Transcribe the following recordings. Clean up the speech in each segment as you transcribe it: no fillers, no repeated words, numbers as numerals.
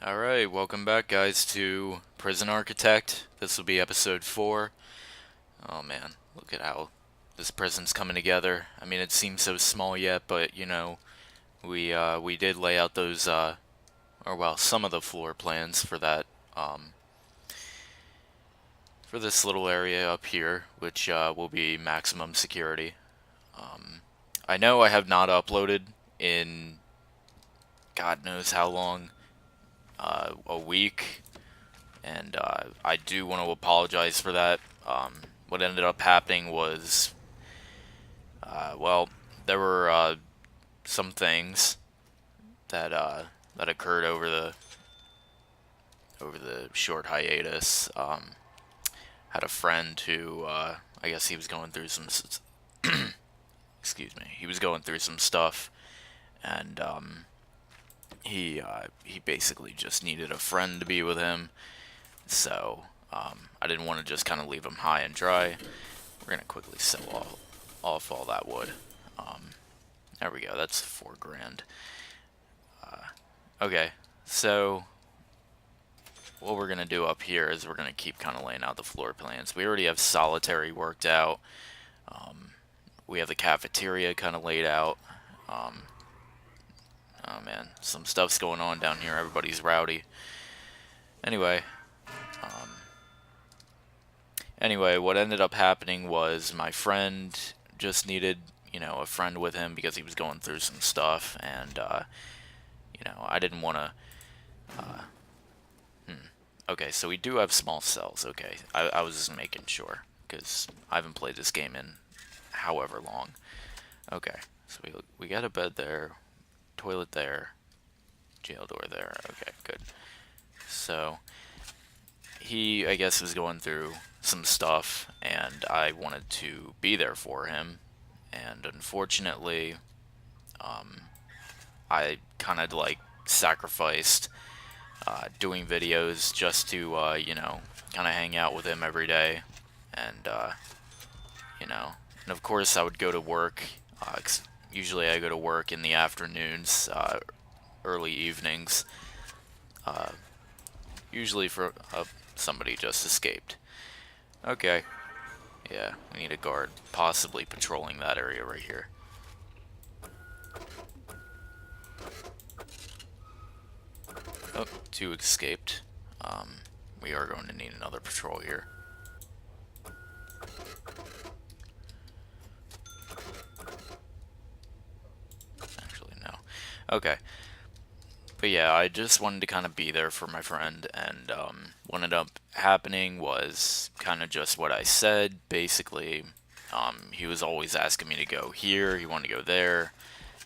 Alright, welcome back, guys, to Prison Architect. This will be episode 4. Oh man, look at how this prison's coming together. I mean, it seems so small yet, but we did lay out those, or well, some of the floor plans for that, um, for this little area up here, which will be maximum security. I know I have not uploaded in God knows how long, a week. And I do want to apologize for that. What ended up happening was, well, there were some things that occurred over the short hiatus. Had a friend who, I guess he was going through some, excuse me, he was going through some stuff, and he basically just needed a friend to be with him. So I didn't want to just kind of leave him high and dry. We're gonna quickly sell off all that wood. Um, there we go. That's 4 grand. Okay, so what we're gonna do up here is we're gonna keep kind of laying out the floor plans. We already have solitary worked out. We have the cafeteria kind of laid out. Um, oh man, some stuff's going on down here. Everybody's rowdy. Anyway, Anyway, what ended up happening was my friend just needed, a friend with him because he was going through some stuff, and I didn't want to. Okay, so we do have small cells. Okay, I was just making sure because I haven't played this game in however long. Okay, so we got a bed there, toilet there, jail door there. Okay, good. So I guess, was going through some stuff, and I wanted to be there for him. And unfortunately, I kind of like sacrificed doing videos just to, kind of hang out with him every day. And, you know, and of course, I would go to work. Usually, I go to work in the afternoons, early evenings. Usually, for somebody just escaped. Okay. Yeah, we need a guard possibly patrolling that area right here. Oh, 2 escaped. We are going to need another patrol here. Actually, no. Okay. But yeah, I just wanted to kind of be there for my friend, and what ended up happening was kind of just what I said. Basically, he was always asking me to go here, he wanted to go there.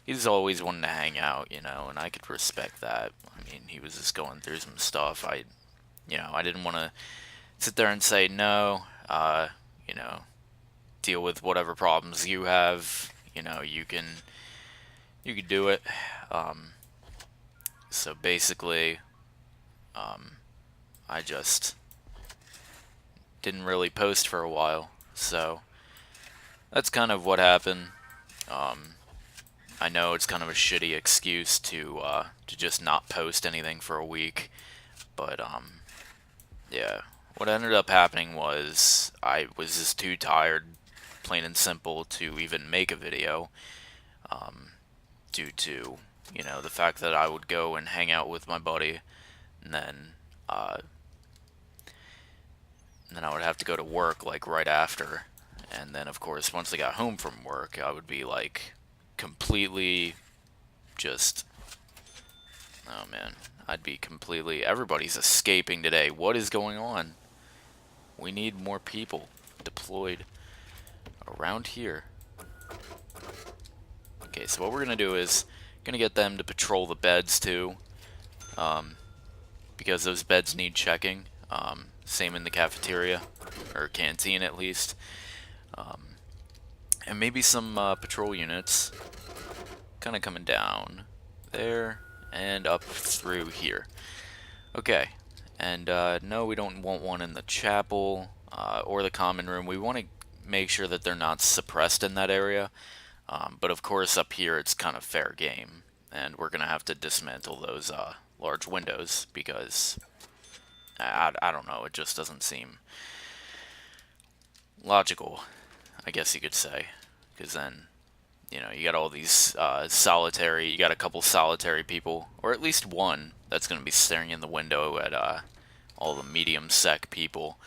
He's always wanting to hang out, and I could respect that. I mean, he was just going through some stuff. I didn't want to sit there and say no. You know, deal with whatever problems you have. You can do it. Um, so basically, I just didn't really post for a while. So that's kind of what happened. Um, I know it's kind of a shitty excuse to just not post anything for a week, but yeah. What ended up happening was I was just too tired, plain and simple, to even make a video, due to the fact that I would go and hang out with my buddy, and uh, then I would have to go to work like right after, and then of course once I got home from work, I would be like completely just oh man, I'd be completely everybody's escaping today. What is going on? We need more people deployed around here. Okay, so what we're gonna do is gonna get them to patrol the beds too, because those beds need checking. Same in the cafeteria or canteen at least, and maybe some patrol units kind of coming down there and up through here. Okay, and no, we don't want one in the chapel or the common room. We want to make sure that they're not suppressed in that area. But of course, up here it's kind of fair game. and we're gonna have to dismantle those large windows because I don't know, it just doesn't seem logical, I guess you could say, because then, you know, you got all these you got a couple solitary people, or at least one that's going to be staring in the window at all the medium sec people.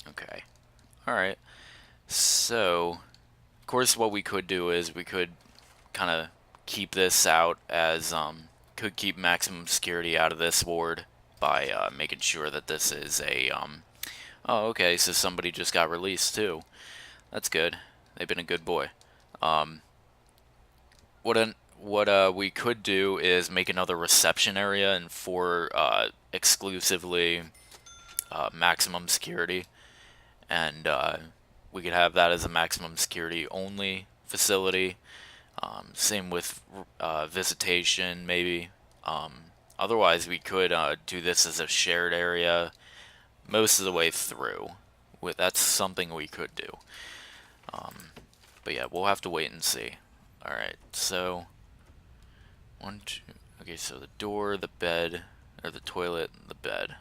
Okay. Alright. So, of course, what we could do is we could kind of keep this out as, could keep maximum security out of this ward by making sure that this is a, oh, okay, so somebody just got released too. That's good. They've been a good boy. What we could do is make another reception area and for exclusively maximum security, and we could have that as a maximum security only facility. Same with visitation, maybe. Otherwise, we could do this as a shared area most of the way through. That's something we could do. But yeah, we'll have to wait and see. Alright, so one, two, okay, so the door, the bed, or the toilet, the bed.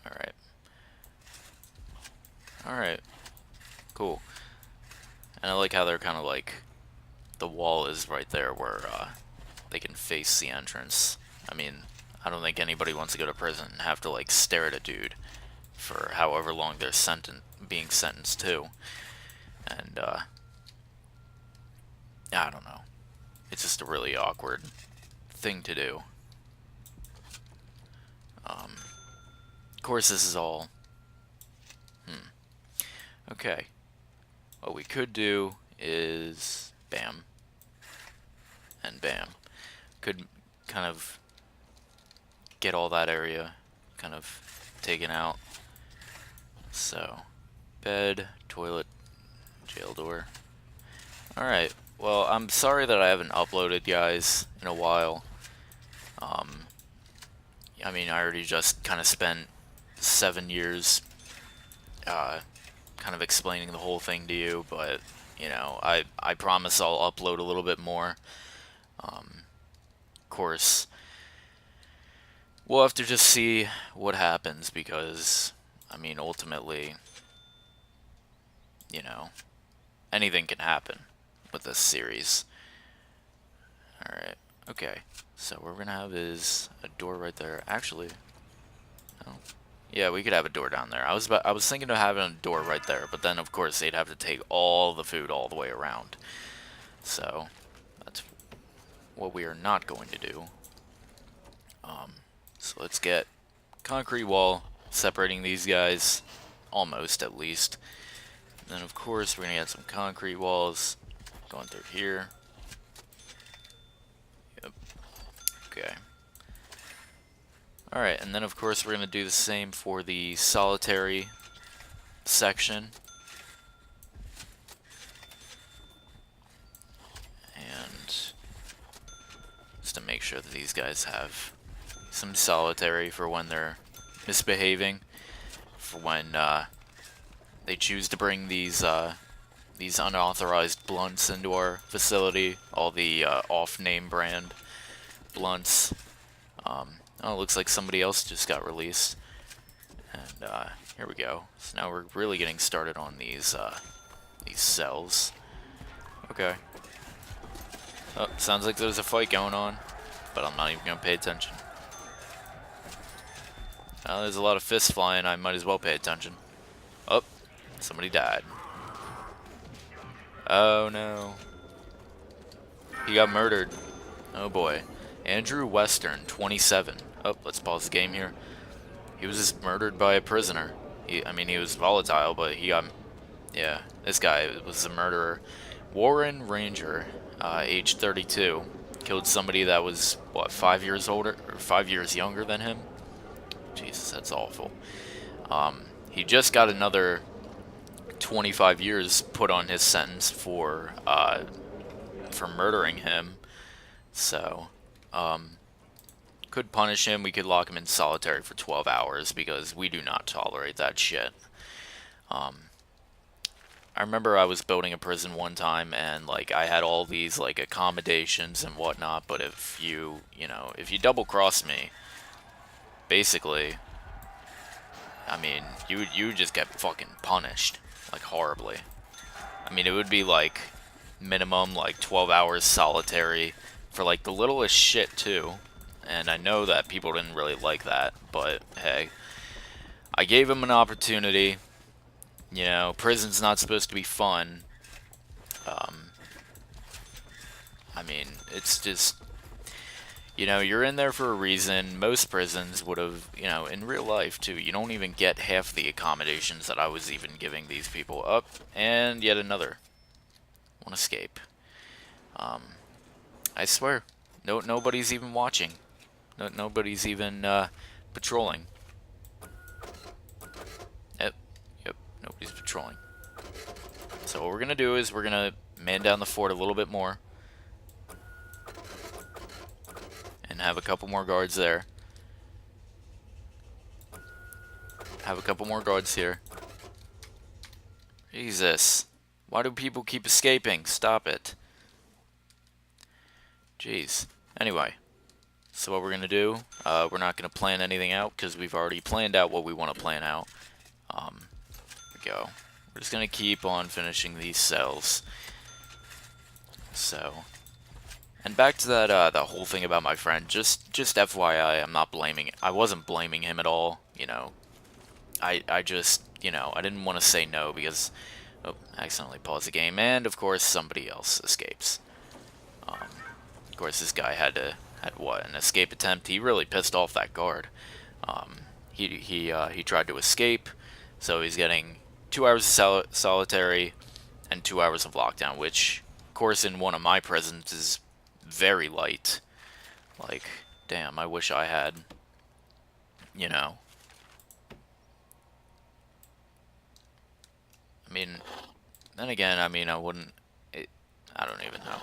Alright. Alright. Cool. And I like how they're kind of like, the wall is right there where they can face the entrance. I mean, I don't think anybody wants to go to prison and have to like stare at a dude for however long they're being sentenced to. And I don't know. It's just a really awkward thing to do. Of course, this is all. Okay. What we could do is bam and bam. Could kind of get all that area kind of taken out. So, bed, toilet, jail door. Alright, well, I'm sorry that I haven't uploaded, guys, in a while. I mean, I already just kind of spent 7 years kind of explaining the whole thing to you, but, you know, I promise I'll upload a little bit more. Of course, we'll have to just see what happens because, I mean, ultimately, you know, anything can happen with this series. Alright, okay. So what we're gonna have is a door right there. Actually, oh, yeah, we could have a door down there. I was thinking of having a door right there, but then of course they'd have to take all the food all the way around. So that's what we are not going to do. So let's get concrete wall separating these guys, almost at least. And then of course we're gonna get some concrete walls going through here. Yep. Okay. Alright, and then of course we're gonna do the same for the solitary section. And just to make sure that these guys have some solitary for when they're misbehaving, for when they choose to bring these unauthorized blunts into our facility, all the off-name brand blunts. Oh, it looks like somebody else just got released. And here we go. So now we're really getting started on these cells. Okay. Oh, sounds like there's a fight going on, but I'm not even gonna pay attention. There's a lot of fists flying, I might as well pay attention. Oh, somebody died. Oh no. He got murdered. Oh boy. Andrew Western, 27. Oh, let's pause the game here. He was just murdered by a prisoner. I mean, he was volatile, but he got... Yeah, this guy was a murderer. Warren Ranger, age 32. Killed somebody that was, what, 5 years older? Or 5 years younger than him? Jesus, that's awful. He just got another 25 years put on his sentence for murdering him. So, could punish him. We could lock him in solitary for 12 hours because we do not tolerate that shit. I remember I was building a prison one time, and like I had all these like accommodations and whatnot, but if if you double cross me, basically, I mean, you would just get fucking punished, like horribly. I mean, it would be like minimum like 12 hours solitary for like the littlest shit too. And I know that people didn't really like that, but hey, I gave him an opportunity. You know, prison's not supposed to be fun. I mean, it's just, you're in there for a reason. Most prisons would have, in real life too, you don't even get half the accommodations that I was even giving these people up. And yet another one escape. I swear, nobody's even watching. Nobody's even patrolling. Yep, nobody's patrolling. So what we're gonna do is we're gonna man down the fort a little bit more. And have a couple more guards there. Have a couple more guards here. Jesus. Why do people keep escaping? Stop it. Jeez. Anyway. So what we're going to do, we're not going to plan anything out because we've already planned out what we want to plan out. Here we go. We're just going to keep on finishing these cells. So... And back to that whole thing about my friend, just FYI, I'm not blaming, I wasn't blaming him at all, I just, I didn't want to say no because, oh, I accidentally paused the game, and of course somebody else escapes. Of course this guy had what, an escape attempt. He really pissed off that guard. He tried to escape, so he's getting 2 hours of solitary and 2 hours of lockdown, which, of course, in one of my prisons is very light. Like, damn, I wish I had, I mean, then again, I mean, I wouldn't, I don't even know.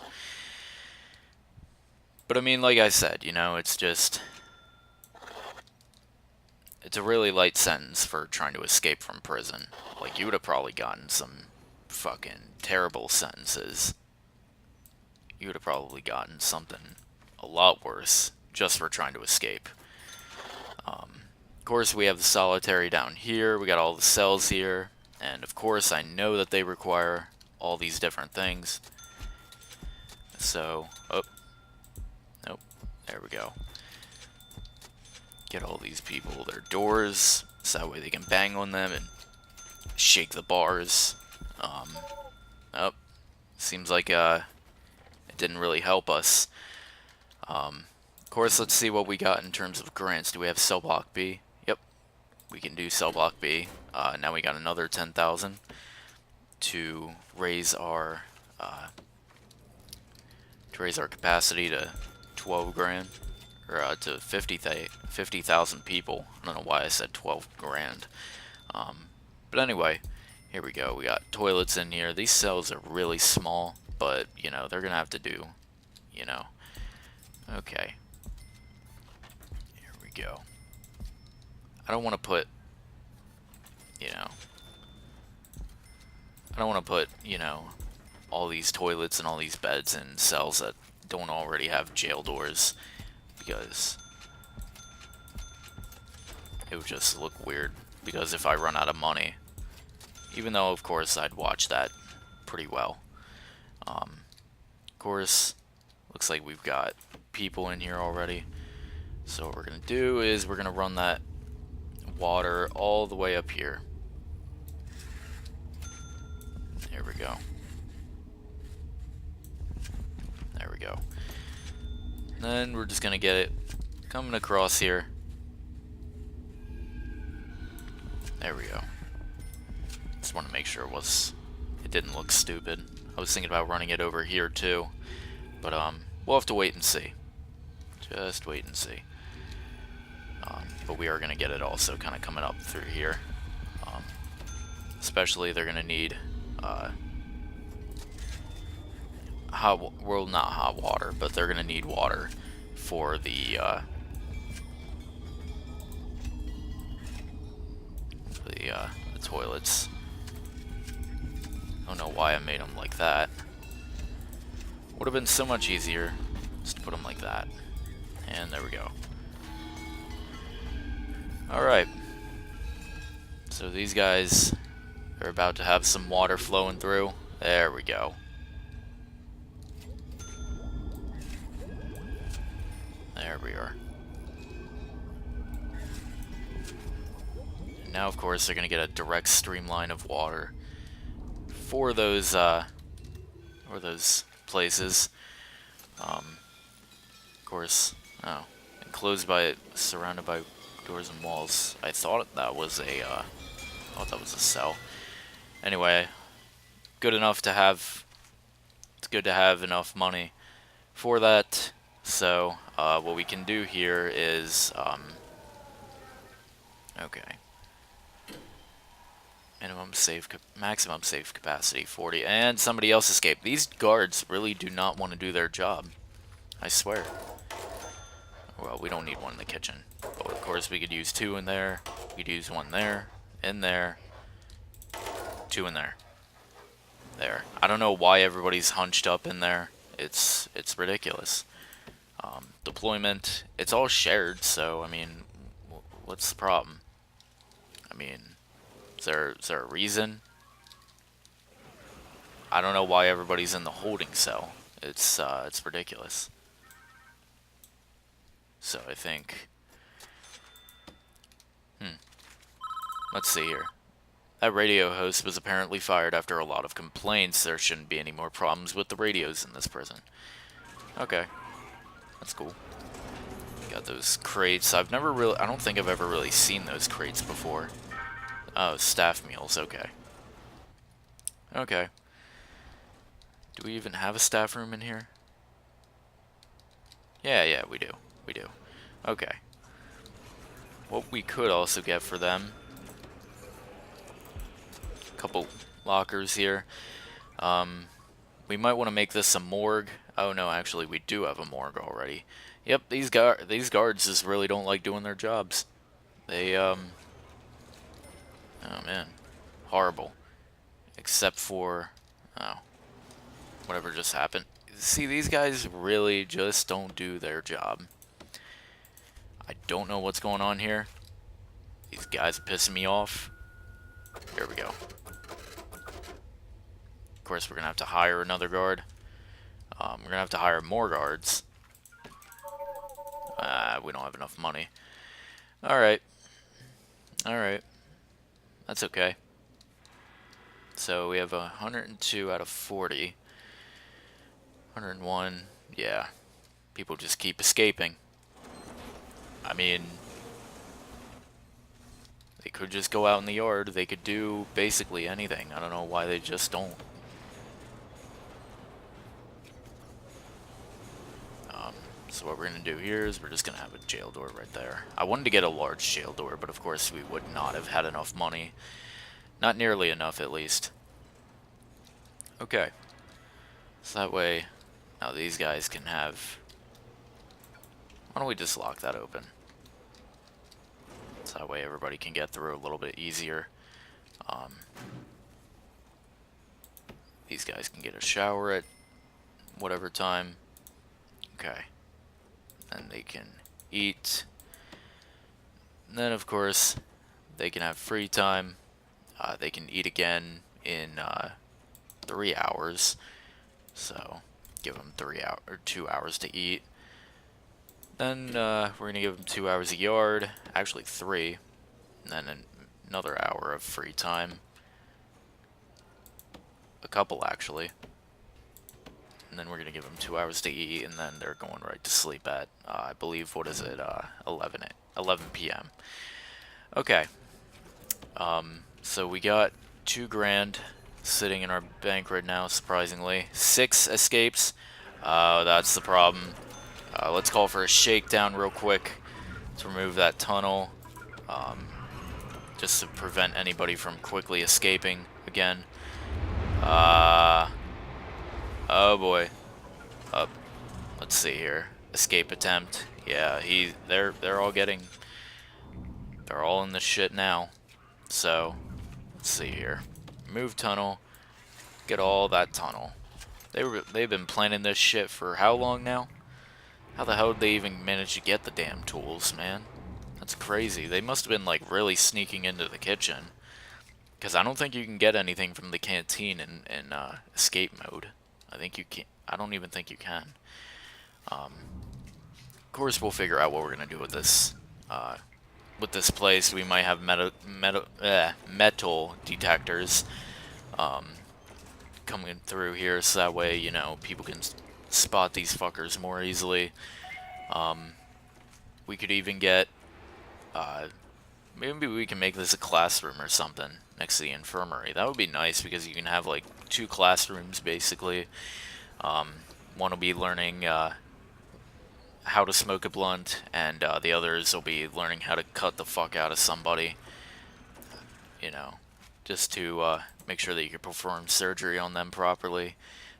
But I mean, like I said, it's just, it's a really light sentence for trying to escape from prison. Like, you would have probably gotten some fucking terrible sentences. You would have probably gotten something a lot worse just for trying to escape. Of course, we have the solitary down here. We got all the cells here. And of course, I know that they require all these different things. So, oh. Nope. There we go. Get all these people their doors, so that way they can bang on them and shake the bars. Oh. Seems like, didn't really help us. Of course, let's see what we got in terms of grants. Do we have cell block B? Yep, we can do cell block B. Now we got another 10,000 to raise our capacity to 12 grand, or to 50,000 people. I don't know why I said 12 grand. But anyway, here we go. We got toilets in here. These cells are really small. But, they're going to have to do, Okay. Here we go. I don't want to put, I don't want to put, all these toilets and all these beds in cells that don't already have jail doors. Because it would just look weird. Because if I run out of money, even though, of course, I'd watch that pretty well. Of course, looks like we've got people in here already. So what we're going to do is we're going to run that water all the way up here. There we go. There we go. Then we're just going to get it coming across here. There we go. Just want to make sure it didn't look stupid. I was thinking about running it over here too, but we'll have to wait and see. Just wait and see. But we are gonna get it also kind of coming up through here. Especially they're gonna need not hot water, but they're gonna need water for the toilets. don't know why I made them like that. Would have been so much easier just to put them like that. And there we go. Alright. So these guys are about to have some water flowing through. There we go. There we are. And now, of course, they're going to get a direct streamline of water for those places. Of course, oh, enclosed by, surrounded by doors and walls. I thought that was a cell. Anyway, good enough to have. It's good to have enough money for that. So, what we can do here is, okay. Maximum safe capacity 40, and somebody else escaped. These guards really do not want to do their job. I swear. Well, we don't need one in the kitchen, but of course we could use 2 in there. We could use 1 there, in there, 2 in there. There. I don't know why everybody's hunched up in there. It's ridiculous. Deployment. It's all shared, so I mean, what's the problem? I mean. Is there a reason? I don't know why everybody's in the holding cell. It's ridiculous. So I think, let's see here. That radio host was apparently fired after a lot of complaints. There shouldn't be any more problems with the radios in this prison. Okay, that's cool. Got those crates. I don't think I've ever really seen those crates before. Oh, staff meals, okay. Okay. Do we even have a staff room in here? Yeah, we do. We do. Okay. What we could also get for them, a couple lockers here. We might want to make this a morgue. Oh no, actually we do have a morgue already. Yep, these guards just really don't like doing their jobs. They, oh man, horrible. Except for, oh, whatever just happened. See, these guys really just don't do their job. I don't know what's going on here. These guys are pissing me off. Here we go. Of course, we're gonna have to hire another guard. We're gonna have to hire more guards. We don't have enough money. Alright. Alright. That's okay. So we have 102 out of 40. 101. Yeah. People just keep escaping. I mean, they could just go out in the yard. They could do basically anything. I don't know why they just don't. So what we're going to do here is we're just going to have a jail door right there. I wanted to get a large jail door, but of course we would not have had enough money. Not nearly enough, at least. Okay. So that way, now these guys can have... Why don't we just lock that open? So that way everybody can get through a little bit easier. These guys can get a shower at whatever time. Okay. And they can eat. And then, of course, they can have free time. They can eat again in 3 hours. So, give them 2 hours to eat. Then, we're going to give them 2 hours a yard. Actually, 3. And then another hour of free time. A couple, actually. And then we're going to give them 2 hours to eat, and then they're going right to sleep at, I believe, what is it, 11 p.m. Okay. So we got $2,000 sitting in our bank right now, surprisingly. 6 escapes. That's the problem. Let's call for a shakedown real quick to remove that tunnel. Just to prevent anybody from quickly escaping again. Oh boy. Let's see here. Escape attempt. Yeah, they're all getting... They're all in the shit now. So, let's see here. Remove tunnel. Get all that tunnel. They've been planning this shit for how long now? How the hell did they even manage to get the damn tools, man? That's crazy. They must have been like really sneaking into the kitchen. Because I don't think you can get anything from the canteen in escape mode. I think you can't. I don't even think you can. Of course, we'll figure out what we're gonna do with this. With this place, we might have metal detectors coming through here, so that way, you know, people can spot these fuckers more easily. We could even get, maybe we can make this a classroom or something next to the infirmary. That would be nice because you can have like 2 classrooms basically. One will be learning how to smoke a blunt, and the others will be learning how to cut the fuck out of somebody. You know, just to make sure that you can perform surgery on them properly.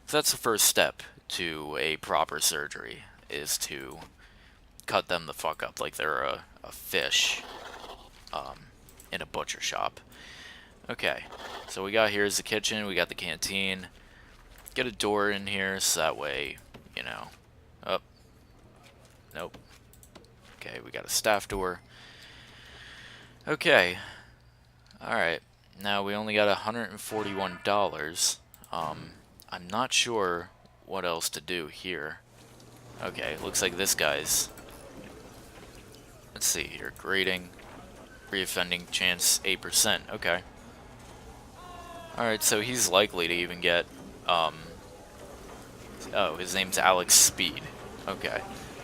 So that's the first step to a proper surgery, is to cut them the fuck up like they're a fish in a butcher shop. Okay, so we got here's the kitchen, we got the canteen. Get a door in here so that way, you know. Oh, nope. Okay, we got a staff door. Okay. Alright. Now we only got $141. I'm not sure what else to do here. Okay, looks like this guy's... Let's see here. Grading. Reoffending chance 8%. Okay. Alright, so he's likely to even get... Oh, his name's Alex Speed. Okay.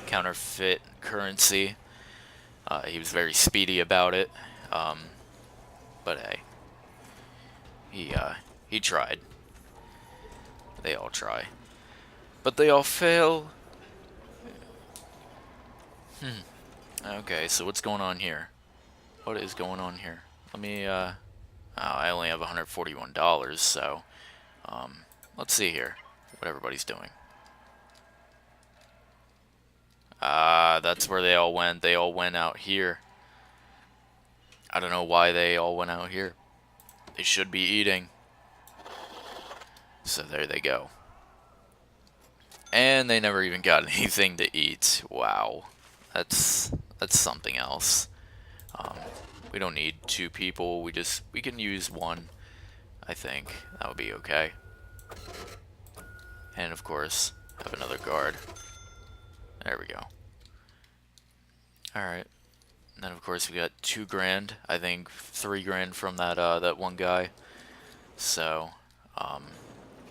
Counterfeit currency. He was very speedy about it. But hey. He tried. They all try. But they all fail. Okay, so what's going on here? What is going on here? Let me, oh, I only have $141, so, let's see here what everybody's doing. That's where they all went. They all went out here. I don't know why they all went out here. They should be eating. So there they go. And they never even got anything to eat. Wow. That's something else. We don't need 2 people. We can use 1. I think that would be okay. And of course, have another guard. There we go. Alright. And then of course we got $2,000. I think $3,000 from that one guy. So,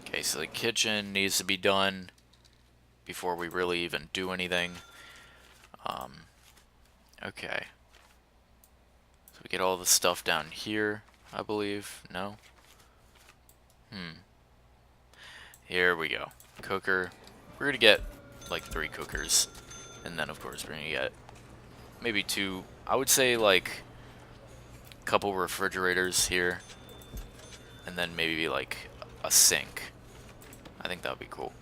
okay, so the kitchen needs to be done before we really even do anything. Okay. So we get all the stuff down here, I believe. No? Here we go. Cooker. We're gonna get like 3 cookers. And then of course we're gonna get maybe 2, I would say like a couple refrigerators here. And then maybe like a sink. I think that would be cool.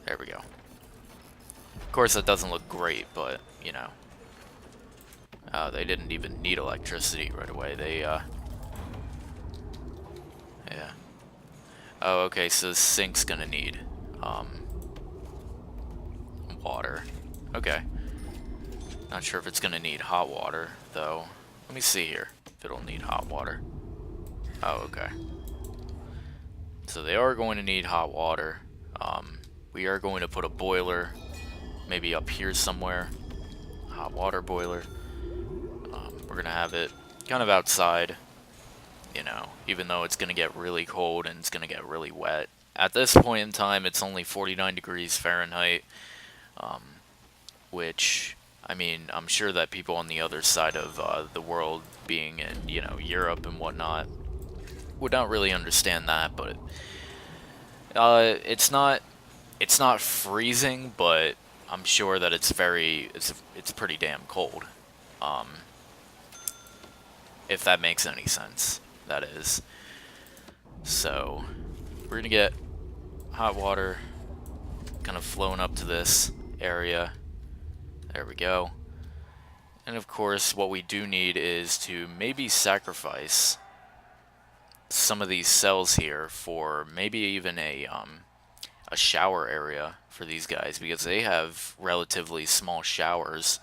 There we go. Of course that doesn't look great, but you know. They didn't even need electricity right away. They yeah. Oh, okay, so the sink's gonna need water. Okay. Not sure if it's gonna need hot water, though. Let me see here if it'll need hot water. Oh, okay. So they are going to need hot water. We are going to put a boiler maybe up here somewhere. Hot water boiler. We're gonna have it kind of outside, you know, even though it's gonna get really cold and it's gonna get really wet. At this point in time, it's only 49 degrees Fahrenheit, which, I mean, I'm sure that people on the other side of the world, being in, you know, Europe and whatnot, would not really understand that, but it's not freezing, but I'm sure that it's pretty damn cold. If that makes any sense, that is. So, we're gonna get hot water kind of flowing up to this area. There we go. And of course, what we do need is to maybe sacrifice some of these cells here for maybe even a shower area for these guys, because they have relatively small showers.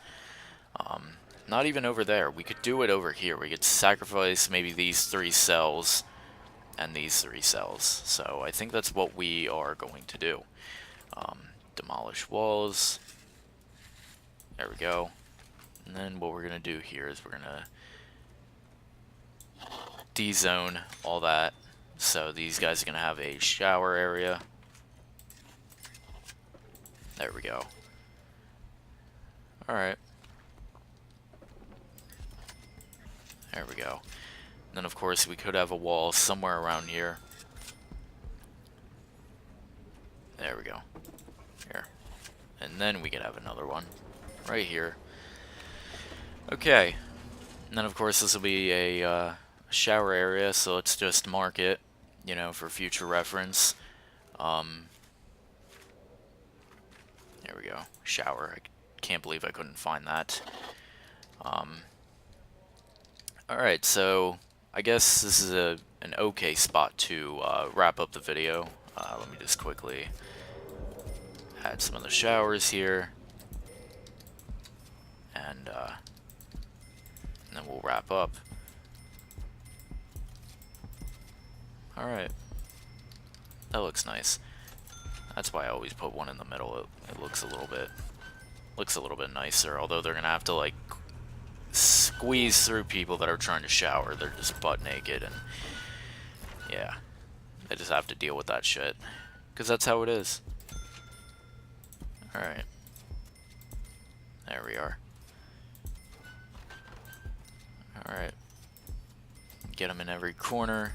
Not even over there. We could do it over here. We could sacrifice maybe these 3 cells and these 3 cells. So I think that's what we are going to do. Demolish walls. There we go. And then what we're going to do here is we're going to D-zone all that. So these guys are going to have a shower area. There we go. Alright. There we go. And then of course we could have a wall somewhere around here. There we go. Here. And then we could have another one. Right here. Okay. And then of course this will be a shower area, so let's just mark it, you know, for future reference. There we go. Shower. I can't believe I couldn't find that. Alright, so I guess this is an okay spot to wrap up the video. Let me just quickly add some of the showers here. And then we'll wrap up. Alright. That looks nice. That's why I always put one in the middle. It looks a little bit nicer, although they're gonna have to like squeeze through people that are trying to shower. They're just butt naked, and yeah, they just have to deal with that shit, because that's how it is. Alright. There we are. Alright. Get them in every corner.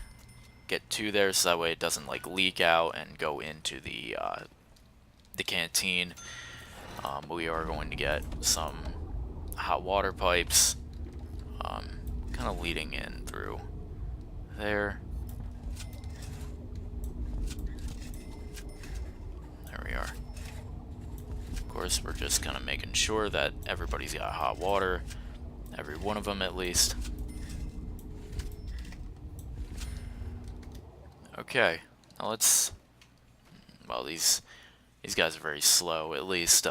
Get 2 there, so that way it doesn't like leak out and go into the canteen. We are going to get some hot water pipes, kind of leading in through there. There we are. Of course, we're just kind of making sure that everybody's got hot water, every one of them at least. Okay, now let's. Well, these guys are very slow. At least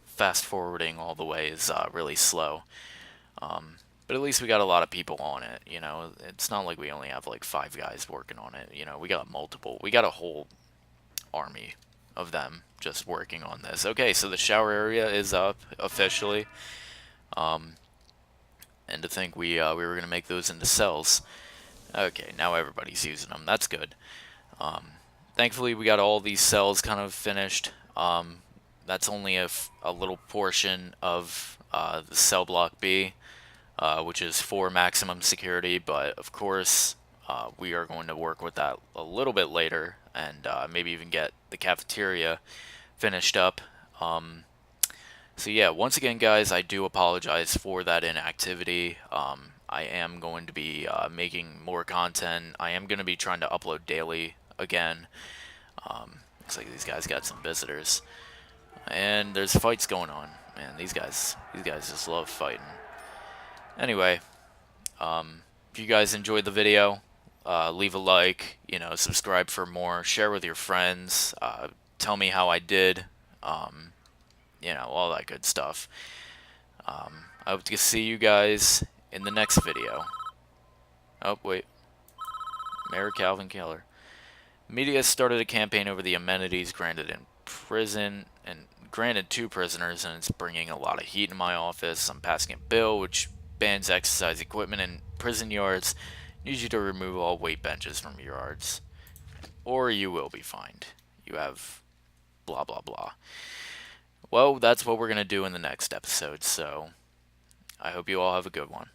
fast forwarding all the way is really slow. But at least we got a lot of people on it, you know. It's not like we only have like 5 guys working on it, you know. We got multiple. We got a whole army of them just working on this. Okay, so the shower area is up officially. And to think we were gonna make those into cells. Okay, now everybody's using them. That's good. Thankfully, we got all these cells kind of finished. That's only a little portion of the cell block B, which is for maximum security, but of course we are going to work with that a little bit later, and maybe even get the cafeteria finished up. So yeah, once again guys, I do apologize for that inactivity. I am going to be making more content. I am going to be trying to upload daily again. Looks like these guys got some visitors. And there's fights going on. Man, these guys just love fighting. Anyway, if you guys enjoyed the video, leave a like, you know, subscribe for more, share with your friends, tell me how I did, you know, all that good stuff. I hope to see you guys in the next video. Oh, wait. Mayor Calvin Keller. Media started a campaign over the amenities granted in prison and granted 2 prisoners, and it's bringing a lot of heat in my office. I'm passing a bill which bans exercise equipment in prison yards. Needs you to remove all weight benches from your yards, or you will be fined. You have blah blah blah. Well, that's what we're gonna do in the next episode, so I hope you all have a good one.